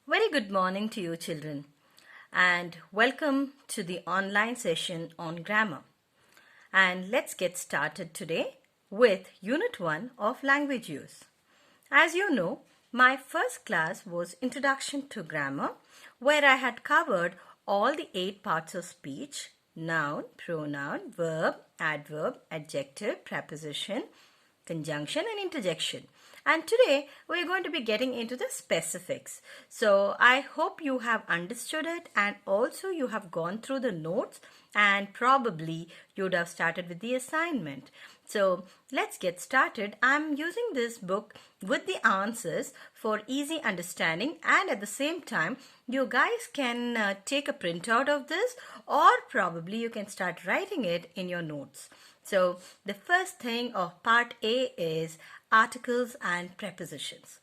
Very good morning to you, children, and welcome to the online session on grammar. And let's get started today with Unit 1 of Language Use. As you know, my first class was Introduction to Grammar, where I had covered all the 8 parts of speech: noun, pronoun, verb, adverb, adjective, preposition, conjunction and interjection. And today we're going to be getting into the specifics. So I hope you have understood it, and also you have gone through the notes, and probably you would have started with the assignment. So let's get started. I'm using this book with the answers for easy understanding, and at the same time you guys can take a printout of this, or probably you can start writing it in your notes. So the first thing of part A is articles and prepositions.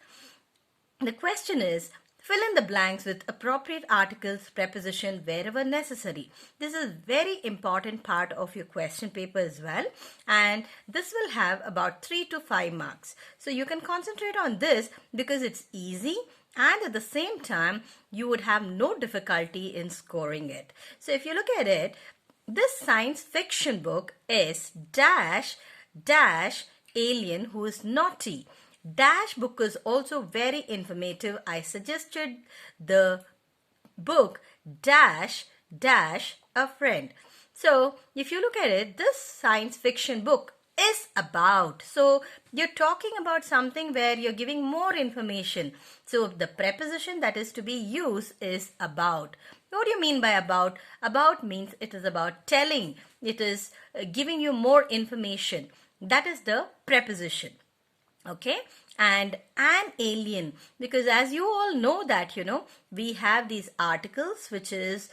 The question is, fill in the blanks with appropriate articles, preposition wherever necessary. This is a very important part of your question paper as well, and this will have about 3 to 5 marks. So you can concentrate on this because it's easy, and at the same time you would have no difficulty in scoring it. So if you look at it, this science fiction book is dash alien who is naughty. Dash book is also very informative. I suggested the book dash a friend. So if you look at it, this science fiction book is about. So you're talking about something where you're giving more information. So the preposition that is to be used is about. What do you mean by about? About means it is about telling. It is giving you more information. That is the preposition. Okay? And an alien, because as you all know that, we have these articles which is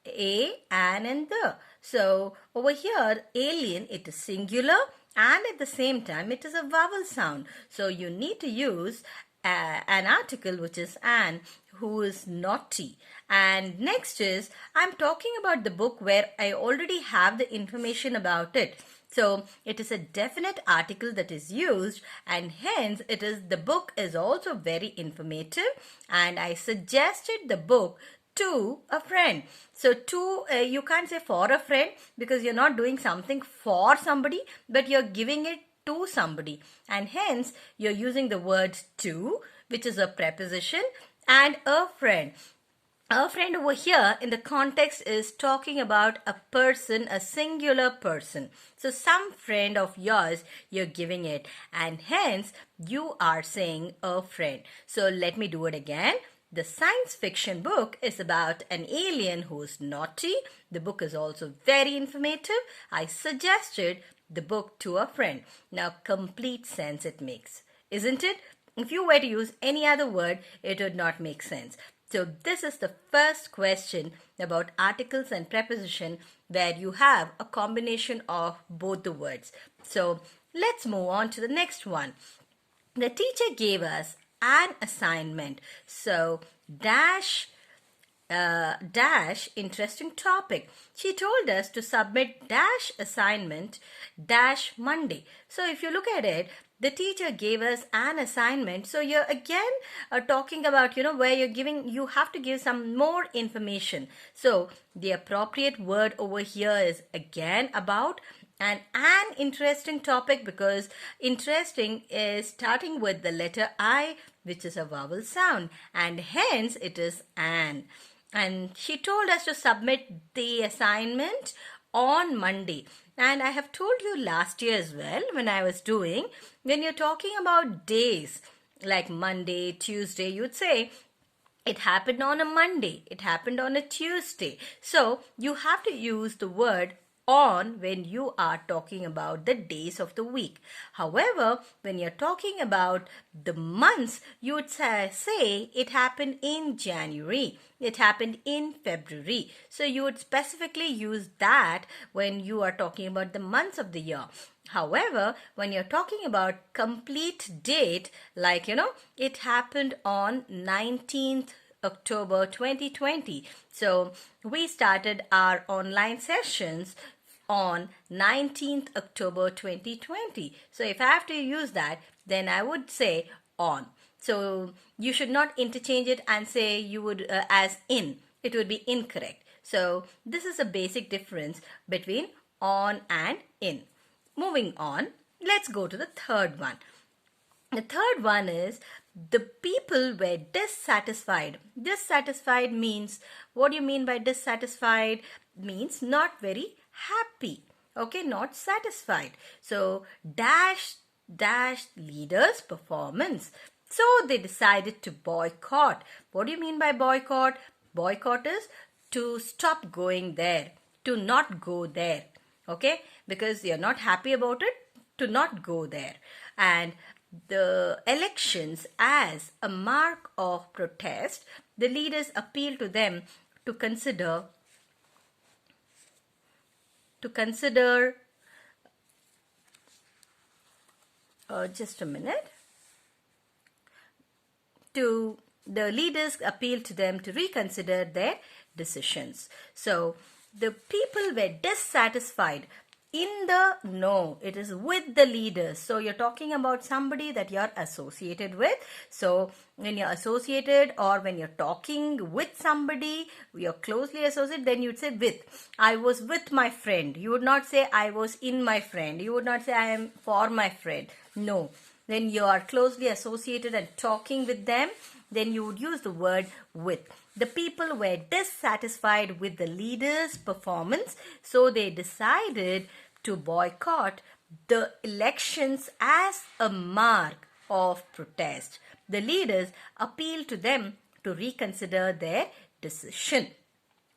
a, an and the. So over here, alien, it is singular, and at the same time it is a vowel sound. So you need to use an article which is an, who is naughty. And next is, I'm talking about the book where I already have the information about it. So it is a definite article that is used, and hence it is, the book is also very informative, and I suggested the book to a friend. So you can't say for a friend, because you're not doing something for somebody, but you're giving it to somebody, and hence you're using the word to, which is a preposition, and a friend. A friend over here in the context is talking about a person, a singular person. So some friend of yours you're giving it, and hence you are saying a friend. So let me do it again. The science fiction book is about an alien who's naughty. The book is also very informative. I suggested the book to a friend. Now complete sense it makes, isn't it? If you were to use any other word, it would not make sense. So this is the first question about articles and preposition, where you have a combination of both the words. So let's move on to the next one. The teacher gave us an assignment. So dash interesting topic. She told us to submit dash assignment dash Monday. So if you look at it, the teacher gave us an assignment. So you're again talking about, where you have to give some more information. So the appropriate word over here is again about, and an interesting topic, because interesting is starting with the letter I, which is a vowel sound, and hence it is an. And she told us to submit the assignment on Monday. And I have told you last year as well, when I was doing, when you're talking about days like Monday, Tuesday, you'd say it happened on a Monday, it happened on a Tuesday. So you have to use the word on when you are talking about the days of the week. However, when you're talking about the months, you would say it happened in January, it happened in February. So you would specifically use that when you are talking about the months of the year. However, when you're talking about complete date, like, it happened on 19th October 2020. So we started our online sessions on 19th October 2020. So if I have to use that, then I would say on. So you should not interchange it and say you would as in. It would be incorrect. So this is a basic difference between on and in. Moving on, let's go to the third one. The third one is the people were dissatisfied. Dissatisfied means, what do you mean by dissatisfied? Means not very happy. Okay, not satisfied. So dash leaders' performance. So they decided to boycott. What do you mean by boycott? Boycott is to stop going there, to not go there. Okay, because you're not happy about it, to not go there. And the elections as a mark of protest, the leaders appeal to them to consider just a minute. The leaders appealed to them to reconsider their decisions. So the people were dissatisfied. In the no, it is with the leaders. So you're talking about somebody that you're associated with. So when you're associated or when you're talking with somebody, you're closely associated, then you'd say with. I was with my friend. You would not say I was in my friend. You would not say I am for my friend. No. When you are closely associated and talking with them, then you would use the word with. The people were dissatisfied with the leader's performance, so they decided to boycott the elections as a mark of protest. The leaders appealed to them to reconsider their decision.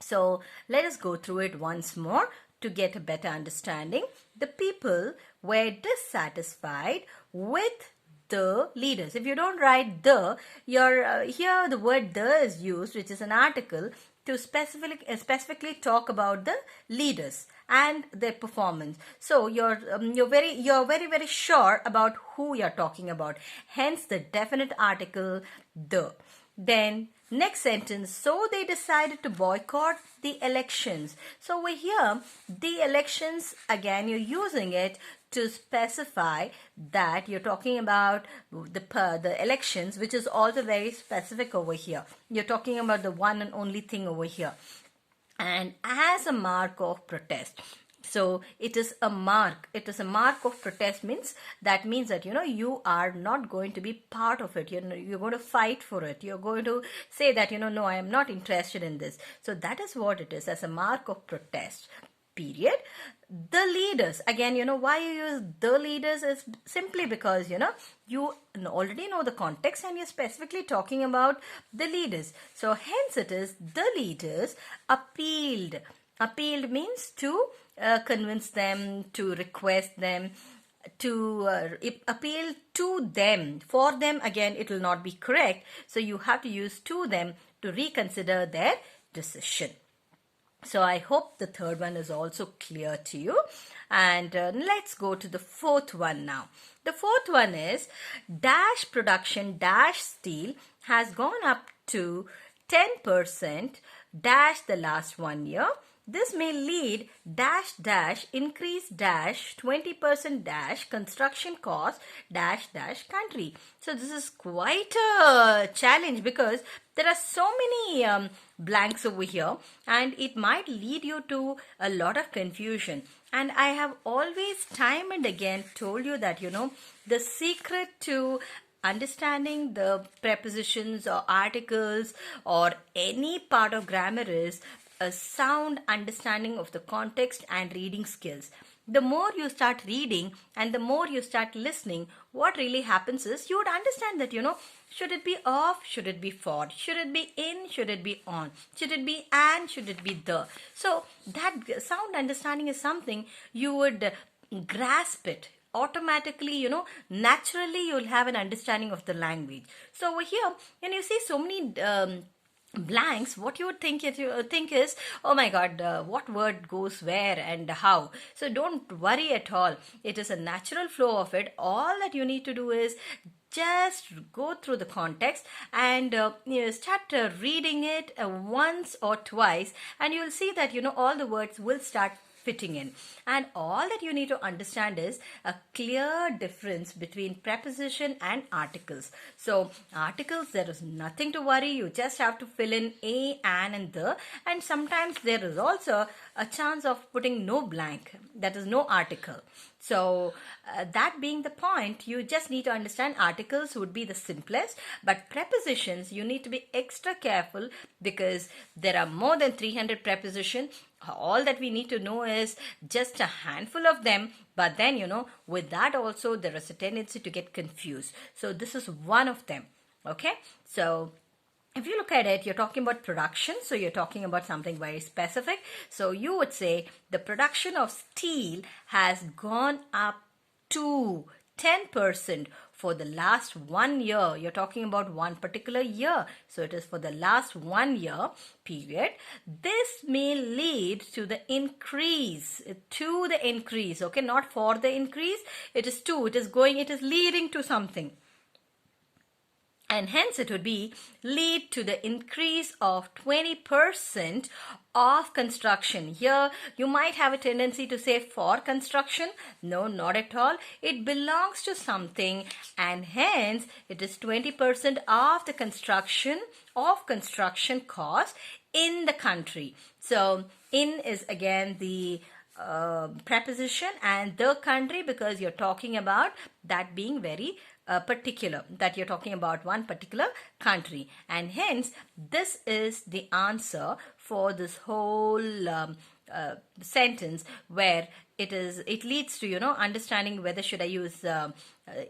So let us go through it once more to get a better understanding. The people were dissatisfied with the leaders. If you don't write the, here the word the is used, which is an article to specifically talk about the leaders and their performance. So you're very sure about who you're talking about. Hence the definite article the. Then next sentence, so they decided to boycott the elections. So over here, the elections, again, you're using it to specify that you're talking about the elections, which is also very specific over here. You're talking about the one and only thing over here. And as a mark of protest. So it is a mark. It is a mark of protest means that you are not going to be part of it. You're going to fight for it. You're going to say that no, I am not interested in this. So that is what it is, as a mark of protest. Period. The leaders, again, why you use the leaders is simply because you already know the context and you're specifically talking about the leaders. So hence it is the leaders appealed. Appealed means to convince them, to request them, to appeal to them. For them, again, it will not be correct. So you have to use to them to reconsider their decision. So I hope the third one is also clear to you. And let's go to the fourth one now. The fourth one is dash production dash steel has gone up to 10% dash the last 1 year. This may lead dash increase dash 20% dash construction cost dash country. So this is quite a challenge because there are so many blanks over here and it might lead you to a lot of confusion. And I have always time and again told you that the secret to understanding the prepositions or articles or any part of grammar is a sound understanding of the context and reading skills. The more you start reading and the more you start listening, what really happens is you would understand that, should it be off, should it be for, should it be in, should it be on, should it be and, should it be the. So that sound understanding is something you would grasp it. Automatically, naturally you'll have an understanding of the language. So over here, when you see so many blanks, what you would think is, oh my god, what word goes where and how. So don't worry at all. It is a natural flow of it. All that you need to do is just go through the context and start reading it once or twice, and you'll see that all the words will start fitting in. And all that you need to understand is a clear difference between preposition and articles. So articles, there is nothing to worry. You just have to fill in a, an and the, and sometimes there is also a chance of putting no blank, that is no article. So that being the point, you just need to understand articles would be the simplest, but prepositions you need to be extra careful because there are more than 300 prepositions. All that we need to know is just a handful of them, but then with that also there is a tendency to get confused. So this is one of them. Okay, so if you look at it, you're talking about production, so you're talking about something very specific. So you would say the production of steel has gone up to 10% for the last 1 year. You're talking about one particular year. So it is for the last 1 year period. This may lead to the increase, okay, not for the increase. It is leading to something. And hence it would be lead to the increase of 20% of construction. Here you might have a tendency to say for construction. No, not at all. It belongs to something, and hence it is 20% of the construction cost in the country. So in is again the preposition, and the country, because you're talking about that being very particular, that you're talking about one particular country, and hence this is the answer for this whole sentence, where it leads to understanding whether should I use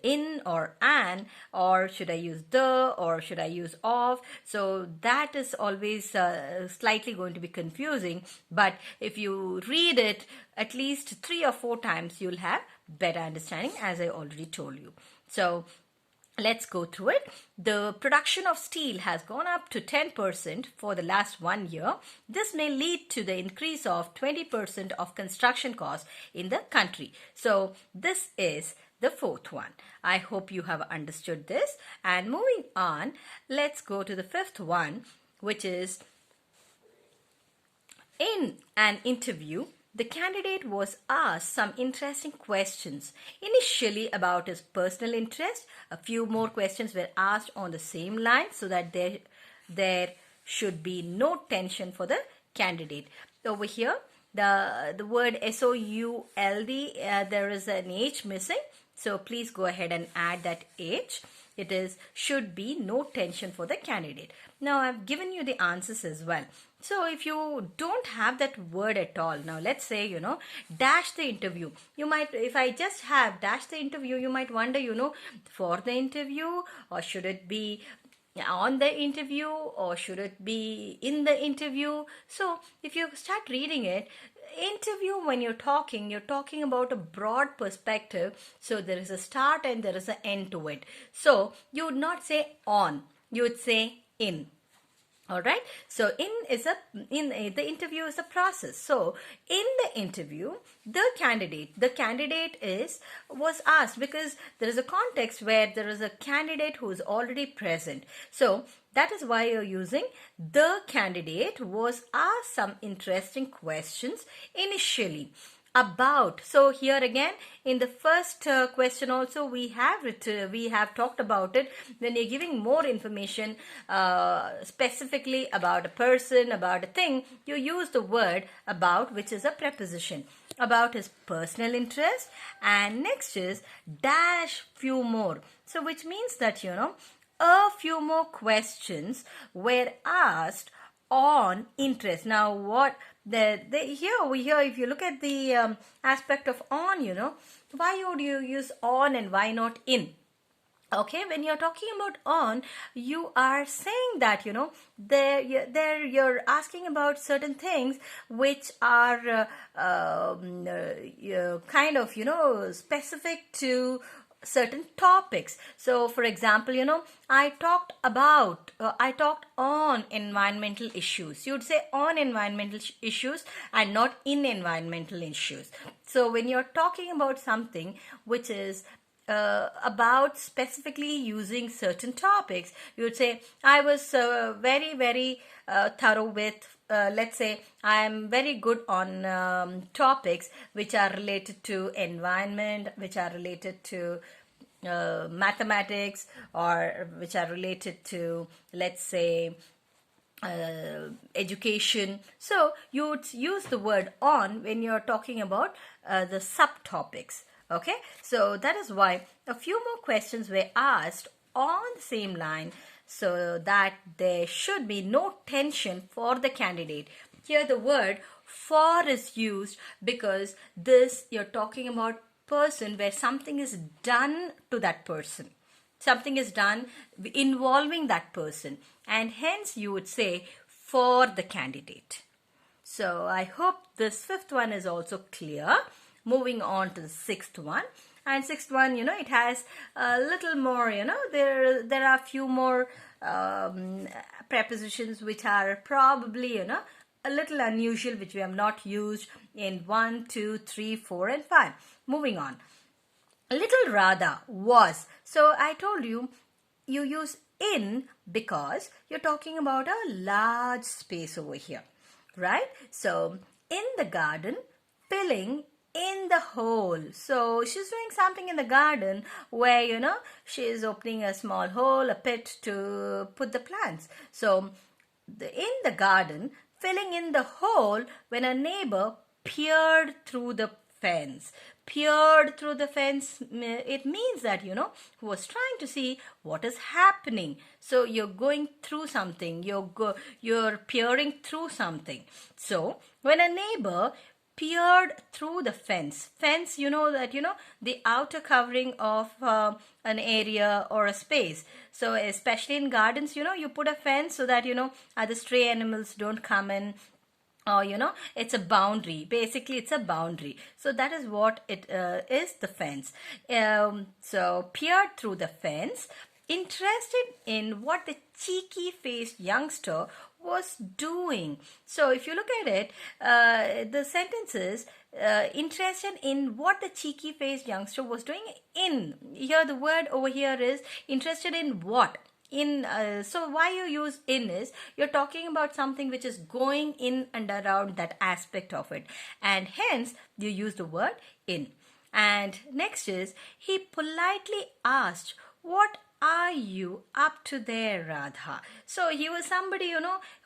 in or an, or should I use the, or should I use of. So that is always slightly going to be confusing, but if you read it at least 3 or 4 times, you'll have better understanding, as I already told you. So let's go through it. The production of steel has gone up to 10% for the last 1 year. This may lead to the increase of 20% of construction costs in the country. So this is the 4th one. I hope you have understood this. And moving on, let's go to the 5th one, which is in an interview, the candidate was asked some interesting questions. Initially about his personal interest, a few more questions were asked on the same line so that there should be no tension for the candidate. Over here, the word SOULD, there is an H missing. So please go ahead and add that H. It is should be no tension for the candidate. Now I've given you the answers as well. So if you don't have that word at all, now let's say, dash the interview. You might, if I just have dash the interview, you might wonder, for the interview, or should it be on the interview, or should it be in the interview? So if you start reading it, interview, when you're talking about a broad perspective. So there is a start and there is an end to it. So you would not say on, you would say in. All right. So the interview is a process. So in the interview, the candidate was asked, because there is a context where there is a candidate who is already present. So that is why you're using the candidate was asked some interesting questions initially about. So here again, in the first question also, we have talked about it. When you're giving more information specifically about a person, about a thing, you use the word about, which is a preposition, about his personal interest. And next is dash few more. So which means that a few more questions were asked on interest. Now what here if you look at the aspect of on, why would you use on and why not in? Okay, when you're talking about on, you are saying that there you're asking about certain things which are kind of specific to certain topics. So for example, I talked on environmental issues. You'd say on environmental issues and not in environmental issues. So when you're talking about something which is about specifically using certain topics. You would say, I was very, very thorough with, let's say, I am very good on topics which are related to environment, which are related to mathematics, or which are related to, let's say, education. So you would use the word on when you're talking about the subtopics. Okay, so that is why a few more questions were asked on the same line, so that there should be no tension for the candidate. Here the word for is used because this, you're talking about person where something is done to that person. Something is done involving that person, and hence you would say for the candidate. So I hope this fifth one is also clear. Moving on to the sixth one. And sixth one, it has a little more, there are a few more prepositions which are probably, a little unusual, which we have not used in 1, 2, 3, 4, and 5. Moving on. Little Radha was. So I told you, you use in because you're talking about a large space over here, right? So in the garden, filling in the hole. So she's doing something in the garden where, she is opening a small hole, a pit to put the plants. So in the garden, filling in the hole when a neighbor peered through the fence. Peered through the fence, it means that, who was trying to see what is happening. So you're going through something, you're peering through something. So when a neighbor peered through the fence, the outer covering of an area or a space. So especially in gardens, you put a fence so that, other stray animals don't come in, or it's a boundary. Basically it's a boundary. So that is what it is, the fence. So peered through the fence, interested in what the cheeky faced youngster was doing. So if you look at it, the sentence is interested in what the cheeky faced youngster was doing. In here, the word over here is interested in what. So why you use in is you're talking about something which is going in and around that aspect of it, and hence you use the word in. And next is, he politely asked, what are you up to there, Radha? So he was somebody,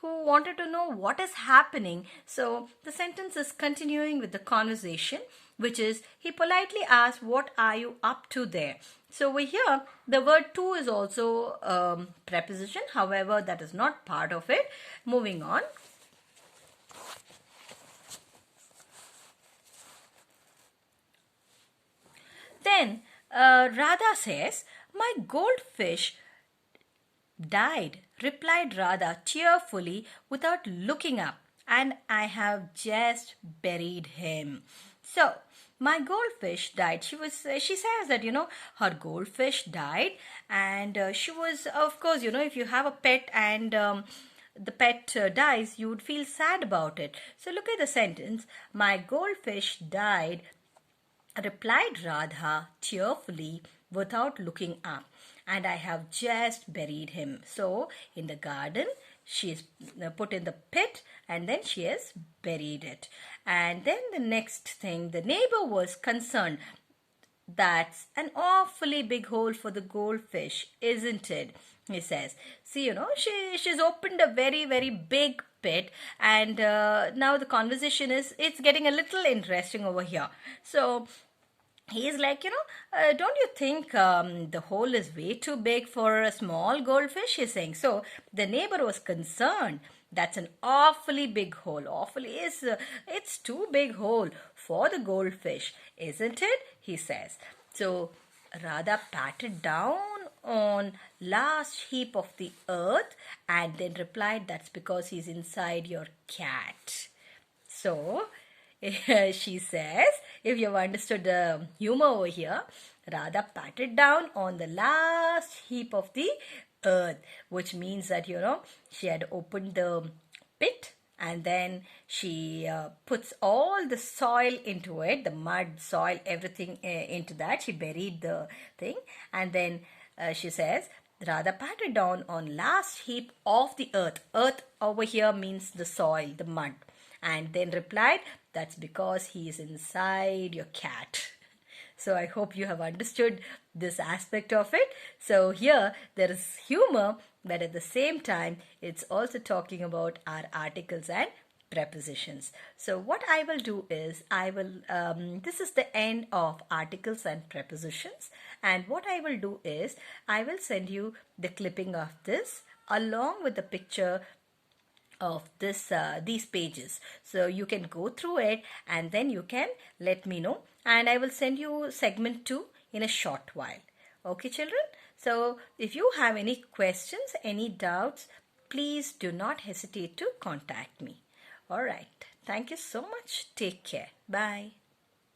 who wanted to know what is happening. So the sentence is continuing with the conversation, which is, he politely asked, what are you up to there? So over here, the word to is also preposition. However, that is not part of it. Moving on. Then Radha says, my goldfish died, replied Radha tearfully without looking up, and I have just buried him. So my goldfish died. She says that, her goldfish died, and she was, of course, if you have a pet and the pet dies, you would feel sad about it. So look at the sentence. My goldfish died, replied Radha tearfully without looking up, and I have just buried him. So in the garden, she is put in the pit, and then she has buried it. And then the next thing, the neighbor was concerned. That's an awfully big hole for the goldfish, isn't it? He says. See, she's opened a very, very big pit, and now the conversation it's getting a little interesting over here. So he's like, don't you think the hole is way too big for a small goldfish? He's saying. So the neighbor was concerned. That's an awfully big hole. Awfully is, it's too big hole for the goldfish, isn't it? He says. So Radha patted down on last heap of the earth and then replied, that's because he's inside your cat. So she says, if you've understood the humor over here, Radha patted down on the last heap of the earth, which means that, she had opened the pit and then she puts all the soil into it, the mud, soil, everything into that. She buried the thing, and then she says, Radha patted down on last heap of the earth. Earth over here means the soil, the mud. And then replied, that's because he is inside your cat. So I hope you have understood this aspect of it. So here there is humor, but at the same time it's also talking about our articles and prepositions. So what I will do is this is the end of articles and prepositions, and what I will do is I will send you the clipping of this along with the picture of these pages, so you can go through it and then you can let me know, and I will send you segment 2 in a short while. Okay children, so if you have any questions, any doubts, please do not hesitate to contact me. All right, thank you so much. Take care. Bye.